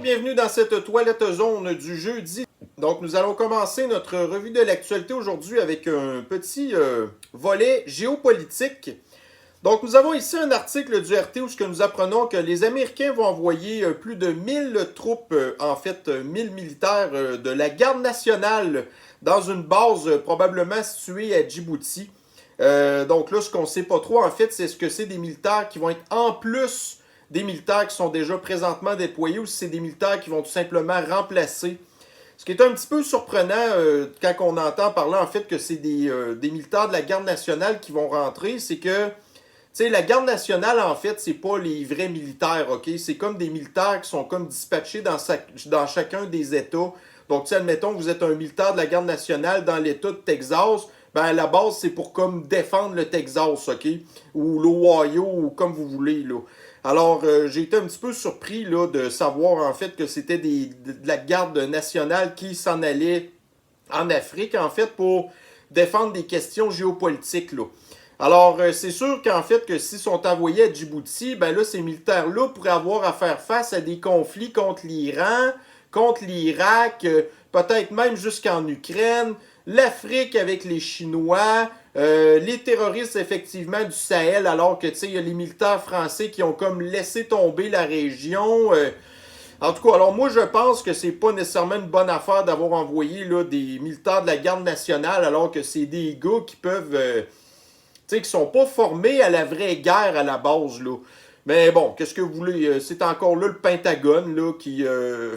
bienvenue dans cette toilette zone du jeudi. Donc nous allons commencer notre revue de l'actualité aujourd'hui avec un petit volet géopolitique. Donc nous avons ici un article du RT où nous apprenons que les Américains vont envoyer plus de 1000 troupes, 1000 militaires de la garde nationale dans une base probablement située à Djibouti. Donc là, ce qu'on ne sait pas trop en fait, c'est ce que c'est des militaires qui vont être en plus des militaires qui sont déjà présentement déployés ou si c'est des militaires qui vont tout simplement remplacer. Ce qui est un petit peu surprenant quand on entend parler en fait que c'est des militaires de la garde nationale qui vont rentrer, c'est que la garde nationale en fait c'est pas les vrais militaires, ok? C'est comme des militaires qui sont comme dispatchés dans chacun des États. Donc admettons que vous êtes un militaire de la garde nationale dans l'État de Texas, ben à la base c'est pour comme défendre le Texas, ok? Ou l'Ohio ou comme vous voulez là. Alors, j'ai été un petit peu surpris là, de savoir en fait que c'était de la garde nationale qui s'en allait en Afrique en fait pour défendre des questions géopolitiques là. Alors, c'est sûr qu'en fait que s'ils sont envoyés à Djibouti, ben là, ces militaires-là pourraient avoir à faire face à des conflits contre l'Iran, contre l'Irak, peut-être même jusqu'en Ukraine, l'Afrique avec les Chinois, les terroristes effectivement du Sahel, alors que tu sais, il y a les militaires français qui ont comme laissé tomber la région. En tout cas, alors moi je pense que c'est pas nécessairement une bonne affaire d'avoir envoyé là, des militaires de la garde nationale, alors que c'est des gars qui peuvent, tu sais, qui sont pas formés à la vraie guerre à la base là. Mais bon, qu'est-ce que vous voulez, c'est encore là le Pentagone là qui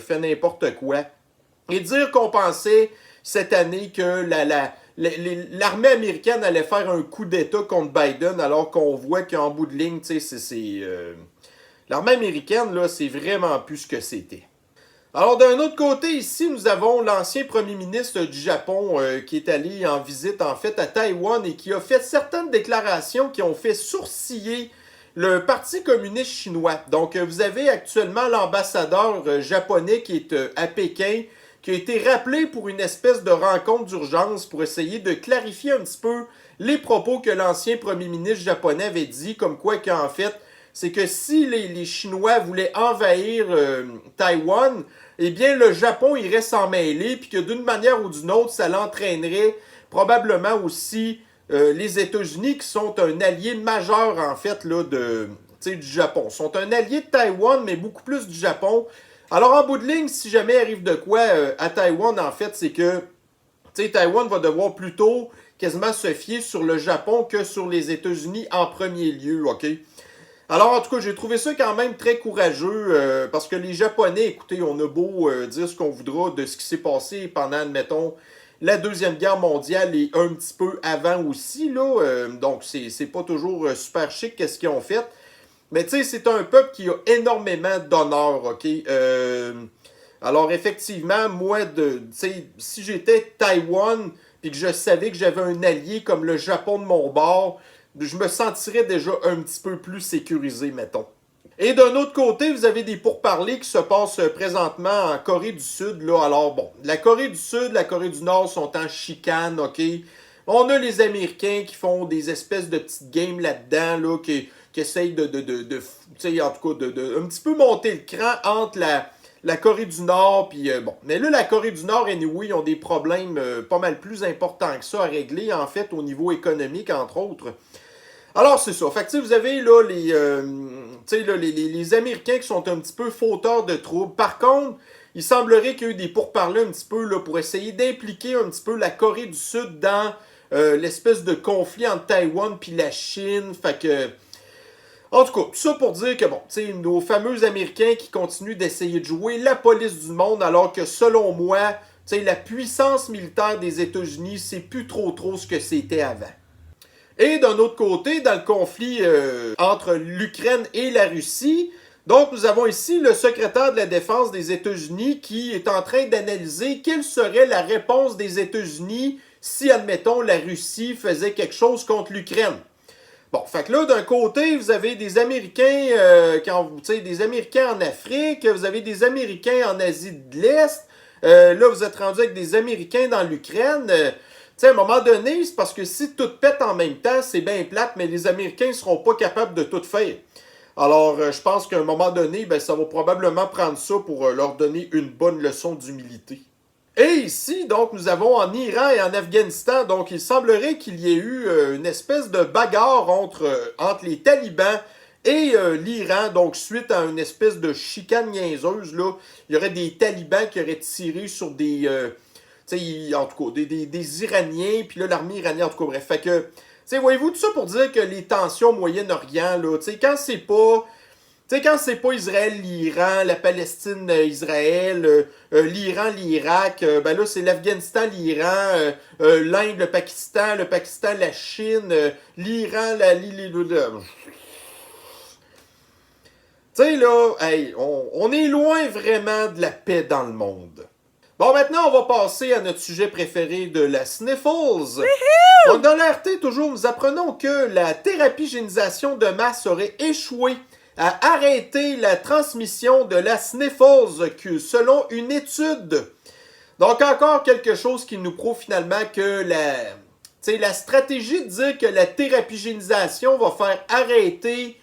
fait n'importe quoi. Et dire qu'on pensait cette année que l'armée américaine allait faire un coup d'État contre Biden, alors qu'on voit qu'en bout de ligne, tu sais, l'armée américaine, là, c'est vraiment plus ce que c'était. Alors, d'un autre côté, ici, nous avons l'ancien premier ministre du Japon qui est allé en visite, en fait, à Taïwan et qui a fait certaines déclarations qui ont fait sourciller le Parti communiste chinois. Donc, vous avez actuellement l'ambassadeur japonais qui est à Pékin, qui a été rappelé pour une espèce de rencontre d'urgence pour essayer de clarifier un petit peu les propos que l'ancien premier ministre japonais avait dit, comme quoi qu'en fait, c'est que si les Chinois voulaient envahir Taïwan, eh bien le Japon irait s'en mêler, puis que d'une manière ou d'une autre, ça l'entraînerait probablement aussi les États-Unis, qui sont un allié majeur en fait là, du Japon. Ils sont un allié de Taïwan, mais beaucoup plus du Japon. Alors, en bout de ligne, si jamais arrive de quoi à Taïwan, en fait, c'est que Taïwan va devoir plutôt quasiment se fier sur le Japon que sur les États-Unis en premier lieu, ok? Alors, en tout cas, j'ai trouvé ça quand même très courageux parce que les Japonais, écoutez, on a beau dire ce qu'on voudra de ce qui s'est passé pendant, admettons, la Deuxième Guerre mondiale et un petit peu avant aussi, là. Donc, c'est pas toujours super chic qu'est-ce qu'ils ont fait. Mais tu sais, c'est un peuple qui a énormément d'honneur, ok? Alors effectivement, moi, si j'étais Taïwan puis que je savais que j'avais un allié comme le Japon de mon bord, je me sentirais déjà un petit peu plus sécurisé, mettons. Et d'un autre côté, vous avez des pourparlers qui se passent présentement en Corée du Sud. Là. Alors bon, la Corée du Sud, la Corée du Nord sont en chicane, ok? On a les Américains qui font des espèces de petites games là-dedans, là, qui essayent en tout cas, un petit peu monter le cran entre la Corée du Nord, puis bon. Mais là, la Corée du Nord, anyway, ils ont des problèmes pas mal plus importants que ça à régler, en fait, au niveau économique, entre autres. Alors, c'est ça. Fait que, vous avez là les Américains qui sont un petit peu fauteurs de troubles. Par contre, il semblerait qu'il y ait eu des pourparlers un petit peu là, pour essayer d'impliquer un petit peu la Corée du Sud dans l'espèce de conflit entre Taïwan puis la Chine. Fait que... En tout cas, tout ça pour dire que, bon, tu sais, nos fameux Américains qui continuent d'essayer de jouer la police du monde, alors que, selon moi, tu sais, la puissance militaire des États-Unis, c'est plus trop ce que c'était avant. Et d'un autre côté, dans le conflit entre l'Ukraine et la Russie, donc nous avons ici le secrétaire de la Défense des États-Unis qui est en train d'analyser quelle serait la réponse des États-Unis si, admettons, la Russie faisait quelque chose contre l'Ukraine. Bon, fait que là, d'un côté, vous avez des Américains, des Américains en Afrique, vous avez des Américains en Asie de l'Est, là, vous êtes rendu avec des Américains dans l'Ukraine. Tu sais, à un moment donné, c'est parce que si tout pète en même temps, c'est bien plate, mais les Américains ne seront pas capables de tout faire. Alors, je pense qu'à un moment donné, ben, ça va probablement prendre ça pour leur donner une bonne leçon d'humilité. Et ici, donc, nous avons en Iran et en Afghanistan, donc il semblerait qu'il y ait eu une espèce de bagarre entre les talibans et l'Iran, donc suite à une espèce de chicane niaiseuse, là, il y aurait des talibans qui auraient tiré sur en tout cas, des Iraniens, puis là, l'armée iranienne, en tout cas, bref, fait que, voyez-vous, tout ça pour dire que les tensions au Moyen-Orient, là, quand c'est pas Israël, l'Iran, la Palestine, Israël, l'Iran, l'Irak, ben là, c'est l'Afghanistan, l'Iran, l'Inde, le Pakistan, la Chine, l'Iran, tu sais, là, hey, on est loin vraiment de la paix dans le monde. Bon, maintenant, on va passer à notre sujet préféré de la Sniffles. Donc, dans l'ART, toujours, nous apprenons que la thérapie-génisation de masse aurait échoué à arrêter la transmission de la Sniffles selon une étude. Donc, encore quelque chose qui nous prouve finalement que la stratégie de dire que la thérapie-génisation va faire arrêter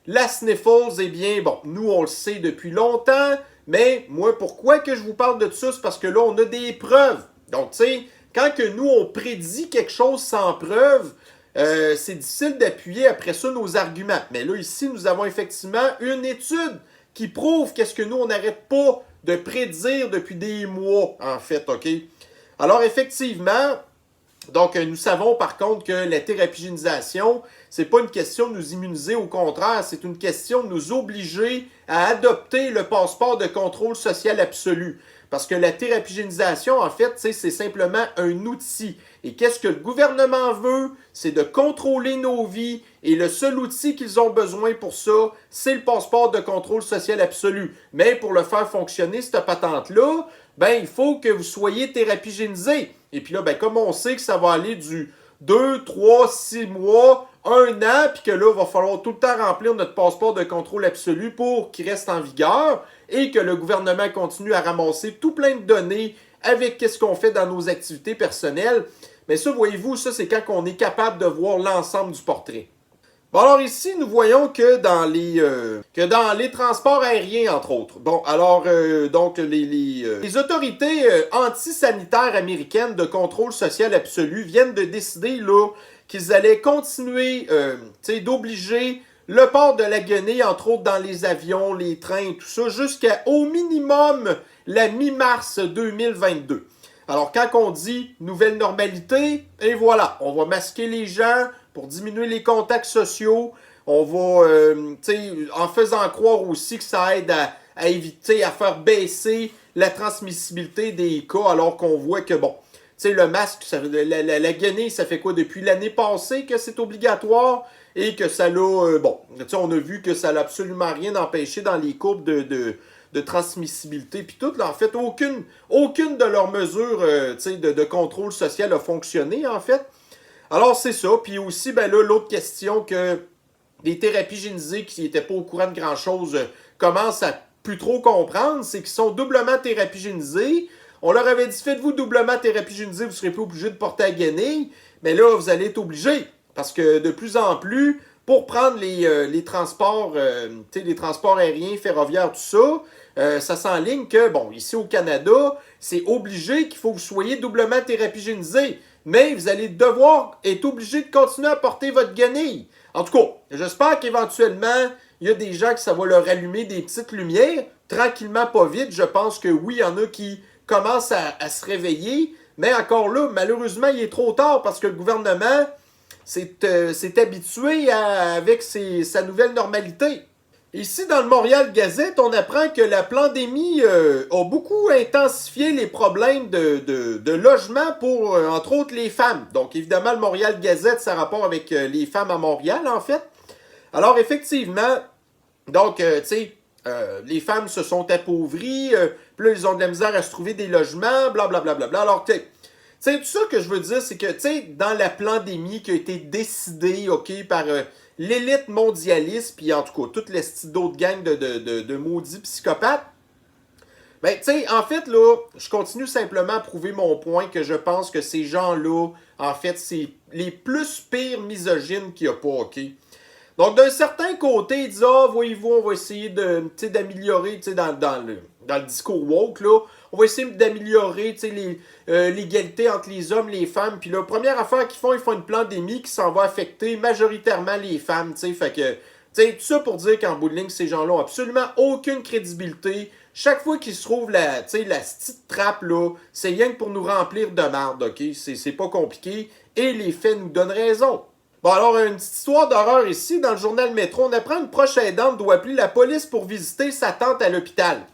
la Sniffles, eh bien, bon, nous, on le sait depuis longtemps, mais moi, pourquoi que je vous parle de ça? C'est parce que là, on a des preuves. Donc, tu sais, quand que nous, on prédit quelque chose sans preuve, c'est difficile d'appuyer après ça nos arguments. Mais là, ici, nous avons effectivement une étude qui prouve qu'est-ce que nous, on n'arrête pas de prédire depuis des mois, en fait, OK? Alors, effectivement, donc, nous savons par contre que la thérapie-génisation, c'est pas une question de nous immuniser, au contraire, c'est une question de nous obliger à adopter le passeport de contrôle social absolu. Parce que la thérapie-génisation, en fait, c'est simplement un outil. Et qu'est-ce que le gouvernement veut? C'est de contrôler nos vies. Et le seul outil qu'ils ont besoin pour ça, c'est le passeport de contrôle social absolu. Mais pour le faire fonctionner, cette patente-là, ben, il faut que vous soyez thérapie-génisé. Et puis là, ben, comme on sait que ça va aller du 2, 3, 6 mois, 1 an, puis que là, il va falloir tout le temps remplir notre passeport de contrôle absolu pour qu'il reste en vigueur et que le gouvernement continue à ramasser tout plein de données avec qu'est-ce qu'on fait dans nos activités personnelles. Mais ça, voyez-vous, ça, c'est quand on est capable de voir l'ensemble du portrait. Bon, alors ici, nous voyons que dans les transports aériens, entre autres. Bon, alors, donc, les autorités antisanitaires américaines de contrôle social absolu viennent de décider, là, qu'ils allaient continuer, d'obliger le port de la guenille, entre autres dans les avions, les trains et tout ça, jusqu'à au minimum la mi-mars 2022. Alors, quand on dit nouvelle normalité, et voilà, on va masquer les gens pour diminuer les contacts sociaux. On va, en faisant croire aussi que ça aide à éviter, à faire baisser la transmissibilité des cas, alors qu'on voit que, bon, le masque, la guenille, ça fait quoi? Depuis l'année passée que c'est obligatoire et que ça l'a, on a vu que ça n'a absolument rien empêché dans les courbes de transmissibilité. Puis tout, là, en fait, aucune de leurs mesures de contrôle social a fonctionné, en fait. Alors, c'est ça. Puis aussi, ben là, l'autre question que les thérapies génisées qui n'étaient pas au courant de grand-chose commencent à plus trop comprendre, c'est qu'ils sont doublement thérapie génisés. On leur avait dit, faites-vous doublement thérapie génisée, vous ne serez plus obligé de porter la guenille. Mais là, vous allez être obligé. Parce que de plus en plus, pour prendre les transports, les transports aériens, ferroviaires, tout ça, ça s'enligne que, bon, ici au Canada, c'est obligé qu'il faut que vous soyez doublement thérapie génisé. Mais vous allez devoir être obligé de continuer à porter votre guenille. En tout cas, j'espère qu'éventuellement, il y a des gens que ça va leur allumer des petites lumières. Tranquillement, pas vite. Je pense que oui, il y en a qui commencent à se réveiller. Mais encore là, malheureusement, il est trop tard parce que le gouvernement s'est habitué avec sa nouvelle normalité. Ici, dans le Montréal Gazette, on apprend que la pandémie a beaucoup intensifié les problèmes de logement pour, entre autres, les femmes. Donc, évidemment, le Montréal Gazette, ça a rapport avec les femmes à Montréal, en fait. Alors, effectivement, donc, les femmes se sont appauvries, puis là, ils ont de la misère à se trouver des logements, blablabla. Alors, tout ça que je veux dire, c'est que, dans la pandémie qui a été décidée, OK, par l'élite mondialiste, puis en tout cas, toute l'esti d'autres gangs de maudits psychopathes, ben, en fait, là, je continue simplement à prouver mon point que je pense que ces gens-là, en fait, c'est les plus pires misogynes qu'il n'y a pas, OK? Donc, d'un certain côté, ils disent, ah, voyez-vous, on va essayer d'améliorer, dans le discours woke, là, on va essayer d'améliorer l'égalité entre les hommes et les femmes. Puis la première affaire qu'ils font, ils font une pandémie qui s'en va affecter majoritairement les femmes. Fait que, tout ça pour dire qu'en bout de ligne, ces gens-là n'ont absolument aucune crédibilité. Chaque fois qu'ils se trouvent la petite trappe, là, c'est rien que pour nous remplir de merde, ok? C'est pas compliqué. Et les faits nous donnent raison. Bon, alors, une petite histoire d'horreur ici. Dans le journal Métro, on apprend une proche aidante doit appeler la police pour visiter sa tante à l'hôpital.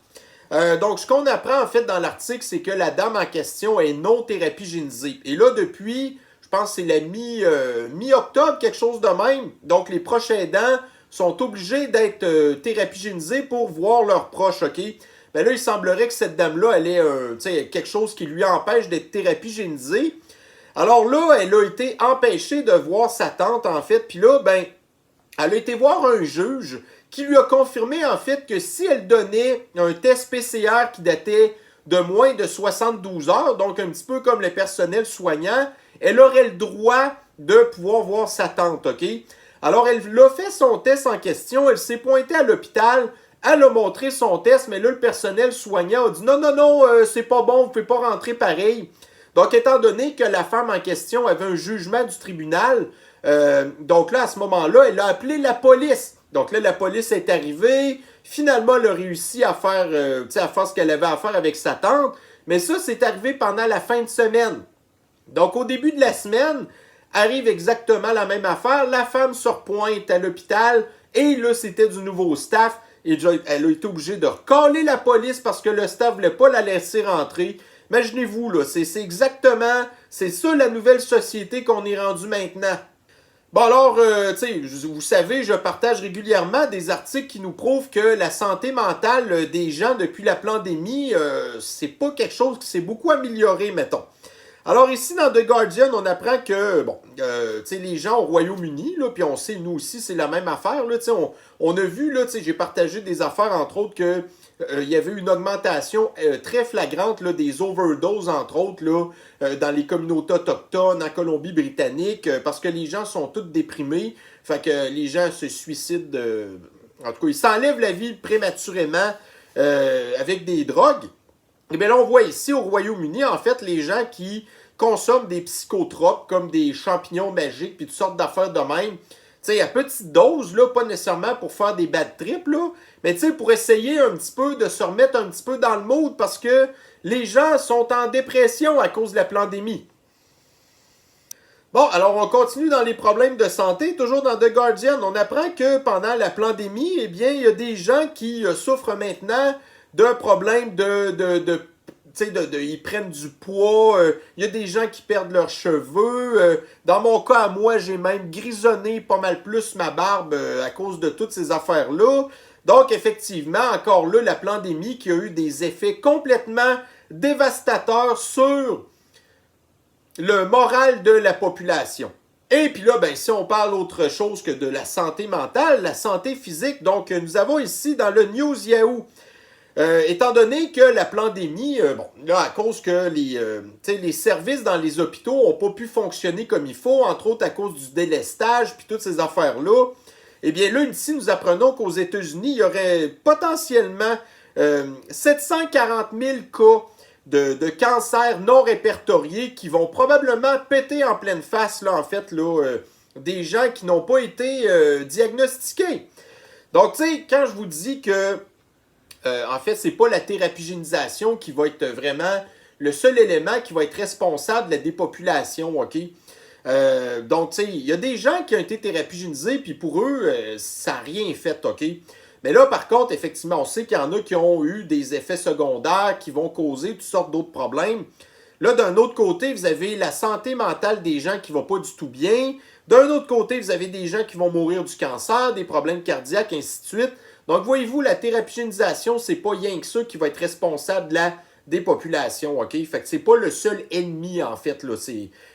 Donc, ce qu'on apprend, en fait, dans l'article, c'est que la dame en question est non thérapigénisée. Et là, depuis, je pense que c'est la mi-octobre, quelque chose de même. Donc, les proches aidants sont obligés d'être thérapigénisés pour voir leurs proches, OK? Ben là, il semblerait que cette dame-là, elle ait quelque chose qui lui empêche d'être thérapigénisée. Alors là, elle a été empêchée de voir sa tante, en fait. Puis là, ben, elle a été voir un juge qui lui a confirmé, en fait, que si elle donnait un test PCR qui datait de moins de 72 heures, donc un petit peu comme le personnel soignant, elle aurait le droit de pouvoir voir sa tante, OK? Alors, elle a fait son test en question, elle s'est pointée à l'hôpital, elle a montré son test, mais là, le personnel soignant a dit « Non, non, non, c'est pas bon, vous ne pouvez pas rentrer pareil. » Donc, étant donné que la femme en question avait un jugement du tribunal, donc là, à ce moment-là, elle a appelé la police. Donc là, la police est arrivée. Finalement, elle a réussi à faire ce qu'elle avait à faire avec sa tante. Mais ça, c'est arrivé pendant la fin de semaine. Donc, au début de la semaine, arrive exactement la même affaire. La femme se repointe à l'hôpital. Et là, c'était du nouveau staff. Et elle a été obligée de recaller la police parce que le staff ne voulait pas la laisser rentrer. Imaginez-vous, là, c'est exactement, c'est ça la nouvelle société qu'on est rendu maintenant. Bon alors, vous savez, je partage régulièrement des articles qui nous prouvent que la santé mentale des gens depuis la pandémie, c'est pas quelque chose qui s'est beaucoup amélioré, mettons. Alors ici, dans The Guardian, on apprend que, les gens au Royaume-Uni, là, puis on sait, nous aussi, c'est la même affaire, là, on a vu, là, j'ai partagé des affaires, entre autres, que il y avait une augmentation très flagrante là, des overdoses, entre autres, là, dans les communautés autochtones, en Colombie-Britannique, parce que les gens sont tous déprimés. Fait que les gens se suicident. En tout cas, ils s'enlèvent la vie prématurément avec des drogues. Et bien là, on voit ici, au Royaume-Uni, en fait, les gens qui consomment des psychotropes, comme des champignons magiques, puis toutes sortes d'affaires de même. Tu sais, à petite dose, là, pas nécessairement pour faire des bad trips, là, mais tu sais, pour essayer un petit peu de se remettre un petit peu dans le mood parce que les gens sont en dépression à cause de la pandémie. Bon, alors on continue dans les problèmes de santé, toujours dans The Guardian. On apprend que pendant la pandémie, eh bien, il y a des gens qui souffrent maintenant d'un problème ils prennent du poids, il y a des gens qui perdent leurs cheveux. Dans mon cas, à moi, j'ai même grisonné pas mal plus ma barbe à cause de toutes ces affaires-là. Donc, effectivement, encore là, la pandémie qui a eu des effets complètement dévastateurs sur le moral de la population. Et puis là, ben, si on parle autre chose que de la santé mentale, la santé physique, donc nous avons ici dans le News Yahoo, étant donné que la pandémie, à cause que les services dans les hôpitaux n'ont pas pu fonctionner comme il faut, entre autres à cause du délestage puis toutes ces affaires-là, eh bien là, ici, nous apprenons qu'aux États-Unis, il y aurait potentiellement 740 000 cas de cancers non répertoriés qui vont probablement péter en pleine face, là, en fait, là, des gens qui n'ont pas été diagnostiqués. Donc, tu sais, quand je vous dis que en fait, c'est pas la thérapigénisation qui va être vraiment le seul élément qui va être responsable de la dépopulation, OK? Donc, tu sais, il y a des gens qui ont été thérapigénisés, puis pour eux, ça n'a rien fait, OK? Mais là, par contre, effectivement, on sait qu'il y en a qui ont eu des effets secondaires qui vont causer toutes sortes d'autres problèmes. Là, d'un autre côté, vous avez la santé mentale des gens qui ne vont pas du tout bien. D'un autre côté, vous avez des gens qui vont mourir du cancer, des problèmes cardiaques, ainsi de suite. Donc, voyez-vous, la thérapigénisation, c'est pas rien que ça qui va être responsable de la dépopulation, OK? Fait que c'est pas le seul ennemi, en fait, là.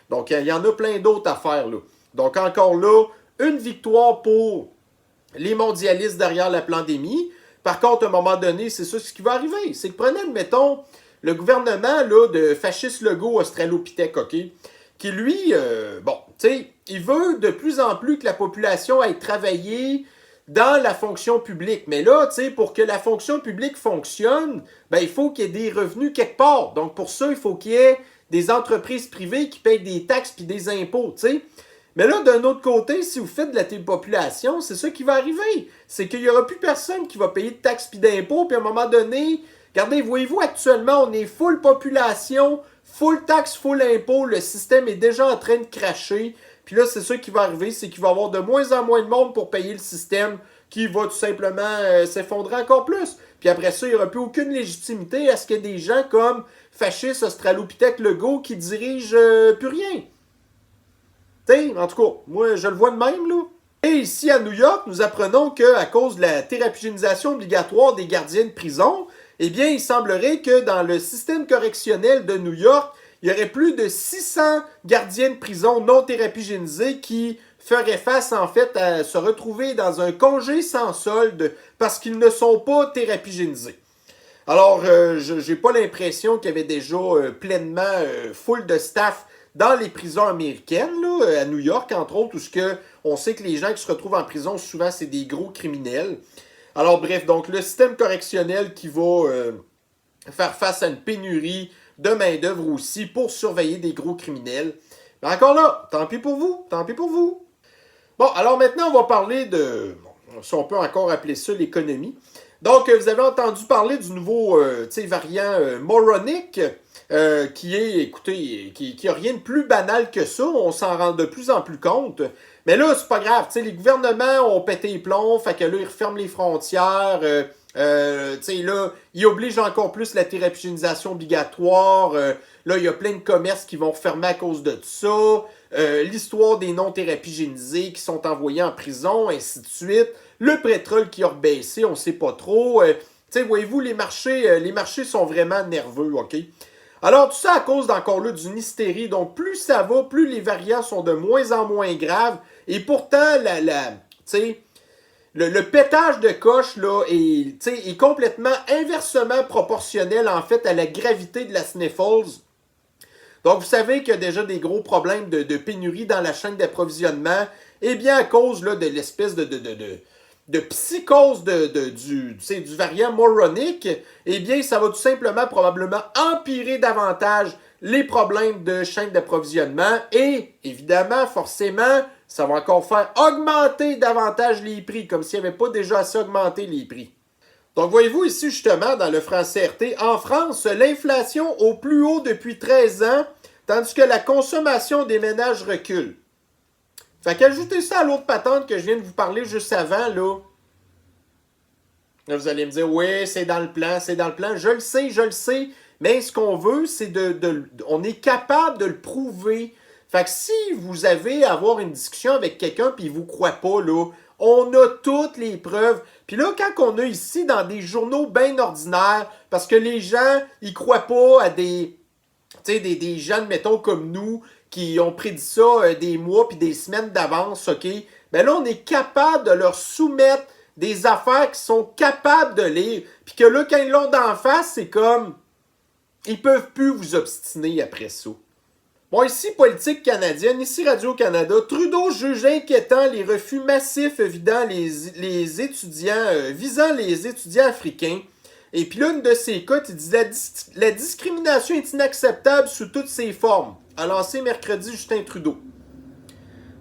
Donc, il y en a plein d'autres à faire, là. Donc, encore là, une victoire pour les mondialistes derrière la pandémie. Par contre, à un moment donné, c'est ça ce qui va arriver. C'est que prenez, admettons, le gouvernement là, de fasciste Legault Australopithèque, OK? Qui, lui, tu sais, il veut de plus en plus que la population aille travailler dans la fonction publique. Mais là, tu sais, pour que la fonction publique fonctionne, ben, il faut qu'il y ait des revenus quelque part. Donc, pour ça, il faut qu'il y ait des entreprises privées qui payent des taxes puis des impôts, tu sais. Mais là, d'un autre côté, si vous faites de la dépopulation, c'est ça qui va arriver. C'est qu'il n'y aura plus personne qui va payer de taxes puis d'impôts, puis à un moment donné, regardez, voyez-vous, actuellement, on est full population, full taxes, full impôts, le système est déjà en train de cracher. Puis là, c'est ça qui va arriver, c'est qu'il va y avoir de moins en moins de monde pour payer le système qui va tout simplement s'effondrer encore plus. Puis après ça, il n'y aura plus aucune légitimité à ce qu'il y ait des gens comme fascistes Australopithèque Legault qui dirigent plus rien. T'sais, en tout cas, moi, je le vois de même, là. Et ici, à New York, nous apprenons qu'à cause de la thérapigénisation obligatoire des gardiens de prison, eh bien, il semblerait que dans le système correctionnel de New York, il y aurait plus de 600 gardiens de prison non thérapigénisés qui feraient face, en fait, à se retrouver dans un congé sans solde parce qu'ils ne sont pas thérapigénisés. Alors, j'ai pas l'impression qu'il y avait déjà pleinement full de staff dans les prisons américaines, là, à New York, entre autres, où on sait que les gens qui se retrouvent en prison, souvent, c'est des gros criminels. Alors, bref, donc, le système correctionnel qui va faire face à une pénurie de main-d'œuvre aussi pour surveiller des gros criminels. Mais encore là, tant pis pour vous, tant pis pour vous. Bon, alors maintenant, on va parler de, si on peut encore appeler ça l'économie. Donc, vous avez entendu parler du nouveau variant moronic, qui est, écoutez, qui a rien de plus banal que ça. On s'en rend de plus en plus compte. Mais là, c'est pas grave. Les gouvernements ont pété les plombs, fait que là, ils referment les frontières. Là, ils obligent encore plus la thérapigénisation obligatoire. Là, il y a plein de commerces qui vont refermer à cause de ça. L'histoire des non-thérapigénisés qui sont envoyés en prison, ainsi de suite. Le pétrole qui a rebaissé, on sait pas trop. Voyez-vous, les marchés sont vraiment nerveux, OK? Alors, tout ça à cause d'encore là d'une hystérie. Donc, plus ça va, plus les variants sont de moins en moins graves. Et pourtant, le pétage de coche là, est complètement inversement proportionnel, en fait, à la gravité de la sniffles. Donc, vous savez qu'il y a déjà des gros problèmes de pénurie dans la chaîne d'approvisionnement. Et bien, à cause là, de l'espèce de psychose du variant moronic, eh bien, ça va tout simplement probablement empirer davantage les problèmes de chaîne d'approvisionnement et, évidemment, forcément, ça va encore faire augmenter davantage les prix, comme s'il n'y avait pas déjà assez augmenté les prix. Donc, voyez-vous ici, justement, dans le franc CRT, en France, l'inflation au plus haut depuis 13 ans, tandis que la consommation des ménages recule. Fait qu'ajoutez ça à l'autre patente que je viens de vous parler juste avant, là. Là, vous allez me dire, oui, c'est dans le plan, c'est dans le plan. Je le sais, mais ce qu'on veut, c'est on est capable de le prouver. Fait que si vous avez à avoir une discussion avec quelqu'un puis il vous croit pas, là, on a toutes les preuves. Puis là, quand on a ici dans des journaux bien ordinaires, parce que les gens, ils croient pas à des gens, mettons, comme nous, qui ont prédit ça des mois puis des semaines d'avance, OK? Ben là, on est capable de leur soumettre des affaires qu'ils sont capables de lire. Puis que là, quand ils l'ont d'en face, c'est comme... Ils peuvent plus vous obstiner après ça. Bon, ici, politique canadienne, ici Radio-Canada, Trudeau juge inquiétant les refus massifs visant les étudiants africains. Et puis là, une de ces cas, il dit la discrimination est inacceptable sous toutes ses formes, a lancé mercredi Justin Trudeau.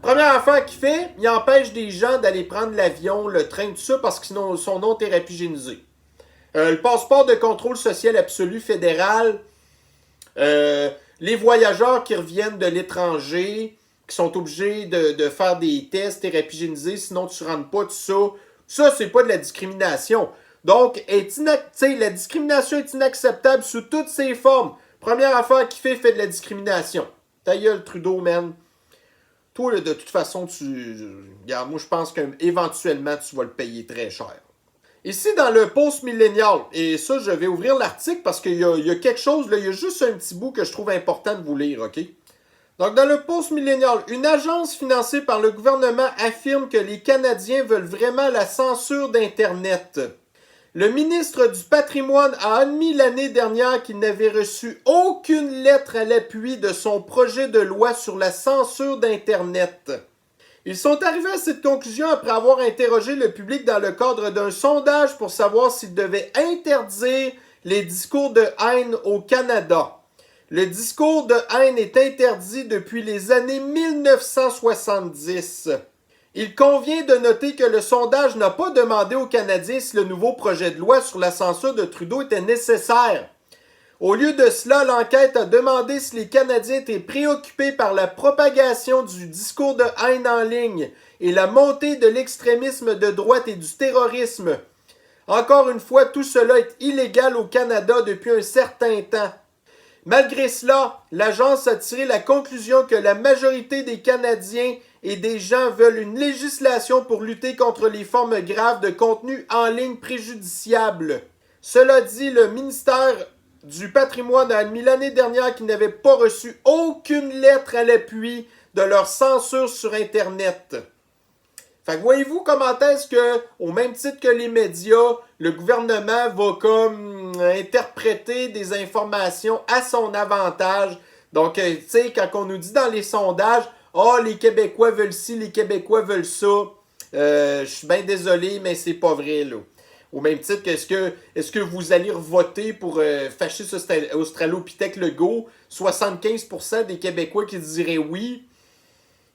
Première affaire qu'il fait, il empêche des gens d'aller prendre l'avion, le train, tout ça, parce qu'ils sont non thérapigénisés. Le passeport de contrôle social absolu fédéral, les voyageurs qui reviennent de l'étranger, qui sont obligés de faire des tests thérapigénisés, sinon tu ne rentres pas, tout ça. Ça, c'est pas de la discrimination. Donc, la discrimination est inacceptable sous toutes ses formes. Première affaire qu'il fait de la discrimination. Ta gueule, Trudeau, man. Toi, là, de toute façon, regarde, moi, je pense qu'éventuellement, tu vas le payer très cher. Ici, dans le post-millénial, et ça, je vais ouvrir l'article parce qu'il y a quelque chose, là, il y a juste un petit bout que je trouve important de vous lire, OK? Donc, dans le post-millénial, une agence financée par le gouvernement affirme que les Canadiens veulent vraiment la censure d'Internet. Le ministre du Patrimoine a admis l'année dernière qu'il n'avait reçu aucune lettre à l'appui de son projet de loi sur la censure d'Internet. Ils sont arrivés à cette conclusion après avoir interrogé le public dans le cadre d'un sondage pour savoir s'ils devaient interdire les discours de haine au Canada. Le discours de haine est interdit depuis les années 1970. Il convient de noter que le sondage n'a pas demandé aux Canadiens si le nouveau projet de loi sur la censure de Trudeau était nécessaire. Au lieu de cela, l'enquête a demandé si les Canadiens étaient préoccupés par la propagation du discours de haine en ligne et la montée de l'extrémisme de droite et du terrorisme. Encore une fois, tout cela est illégal au Canada depuis un certain temps. Malgré cela, l'agence a tiré la conclusion que la majorité des Canadiens et des gens veulent une législation pour lutter contre les formes graves de contenu en ligne préjudiciable. Cela dit, le ministère du Patrimoine a admis l'année dernière qu'ils n'avaient pas reçu aucune lettre à l'appui de leur censure sur Internet. Fait que voyez-vous comment est-ce que, au même titre que les médias, le gouvernement va comme interpréter des informations à son avantage. Donc, tu sais, quand on nous dit dans les sondages, « Ah, les Québécois veulent ci, les Québécois veulent ça », je suis bien désolé, mais c'est pas vrai, là. Au même titre que est-ce que vous allez voter pour fasciste Australopithèque Legault? 75% des Québécois qui diraient oui.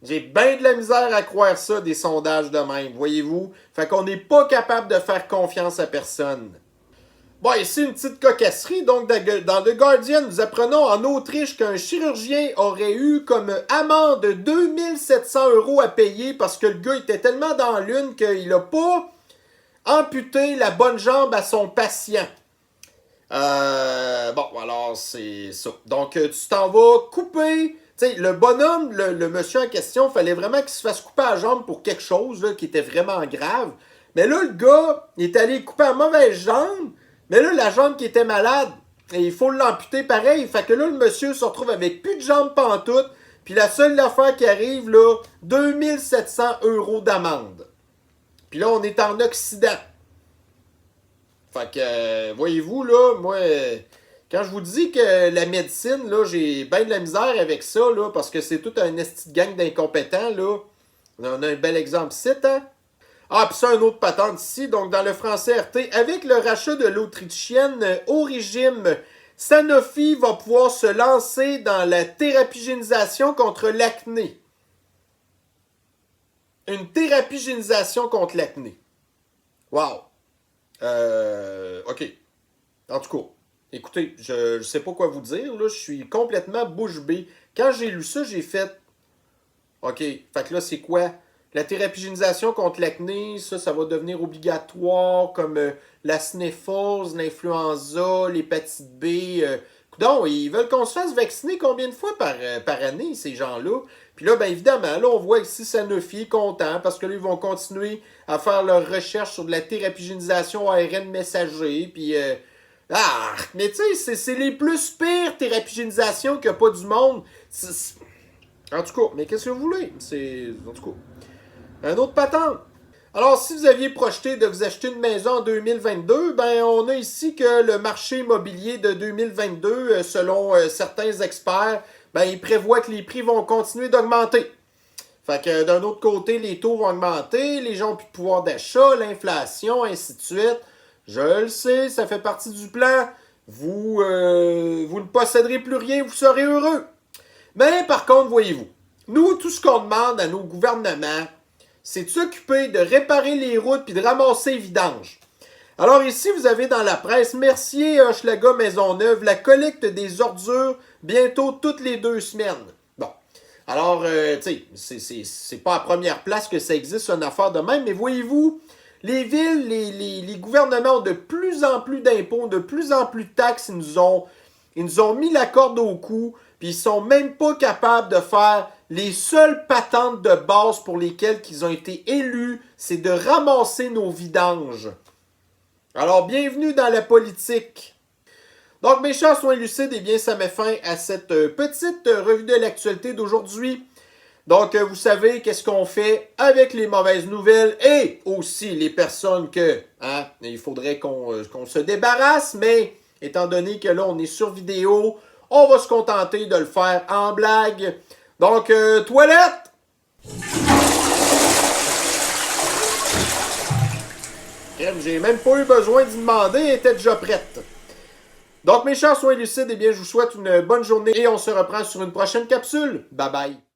J'ai bien de la misère à croire ça, des sondages de même, voyez-vous? Fait qu'on n'est pas capable de faire confiance à personne. Bon, ici une petite cocasserie. Donc, dans The Guardian, nous apprenons en Autriche qu'un chirurgien aurait eu comme amende de 2700 € à payer parce que le gars était tellement dans l'une qu'il n'a pas amputer la bonne jambe à son patient. Bon, alors c'est ça. Donc, tu t'en vas couper. Tu sais, le bonhomme, le monsieur en question, il fallait vraiment qu'il se fasse couper la jambe pour quelque chose là, qui était vraiment grave. Mais là, le gars, il est allé couper la mauvaise jambe. Mais là, la jambe qui était malade, et il faut l'amputer pareil. Fait que là, le monsieur se retrouve avec plus de jambes pantoute. Puis la seule affaire qui arrive, là, 2700 € d'amende. Puis là, on est en Occident. Fait que, voyez-vous, là, moi, quand je vous dis que la médecine, là, j'ai bien de la misère avec ça, là, parce que c'est tout un esti de gang d'incompétents, là. On a un bel exemple ici, hein? Ah, puis ça, un autre patente ici. Donc, dans le français RT, avec le rachat de l'Autrichienne au régime, Sanofi va pouvoir se lancer dans la thérapie-génisation contre l'acné. Une thérapie-génisation contre l'acné. Wow. OK. En tout cas, écoutez, je ne sais pas quoi vous dire. Là, je suis complètement bouche bée. Quand j'ai lu ça, j'ai fait... OK. Fait que là, c'est quoi? La thérapie-génisation contre l'acné, ça va devenir obligatoire, comme la snéphose, l'influenza, l'hépatite B. Coudonc, ils veulent qu'on se fasse vacciner combien de fois par année, ces gens-là? Puis là, bien évidemment, là, on voit ici Sanofi est content parce que là, ils vont continuer à faire leurs recherches sur de la thérapie-génisation ARN messager. Puis, mais tu sais, c'est les plus pires thérapie-génisation qu'il n'y a pas du monde. En tout cas, mais qu'est-ce que vous voulez? En tout cas, un autre patente. Alors, si vous aviez projeté de vous acheter une maison en 2022, ben on a ici que le marché immobilier de 2022, selon certains experts, ben il prévoit que les prix vont continuer d'augmenter. Fait que d'un autre côté, les taux vont augmenter, les gens n'ont plus de pouvoir d'achat, l'inflation, ainsi de suite. Je le sais, ça fait partie du plan. Vous ne posséderez plus rien, vous serez heureux. Mais par contre, voyez-vous, nous, tout ce qu'on demande à nos gouvernements, c'est de s'occuper de réparer les routes puis de ramasser les vidanges. Alors ici, vous avez dans la presse, Mercier, Hochelaga, Maisonneuve, la collecte des ordures bientôt toutes les 2 semaines. Bon, alors, tu sais, c'est pas à première place que ça existe, une affaire de même, mais voyez-vous, les villes, les gouvernements ont de plus en plus d'impôts, de plus en plus de taxes, ils nous ont mis la corde au cou, puis ils sont même pas capables de faire les seules patentes de base pour lesquelles ils ont été élus, c'est de ramasser nos vidanges. Alors, bienvenue dans la politique. Donc, mes chers, soyez lucides, et bien, ça met fin à cette petite revue de l'actualité d'aujourd'hui. Donc, vous savez qu'est-ce qu'on fait avec les mauvaises nouvelles et aussi les personnes que, il faudrait qu'on se débarrasse, mais étant donné que là, on est sur vidéo, on va se contenter de le faire en blague. Donc, toilette! J'ai même pas eu besoin d'y demander, elle était déjà prête. Donc, mes chers, soyez lucides, et bien, je vous souhaite une bonne journée et on se reprend sur une prochaine capsule. Bye bye!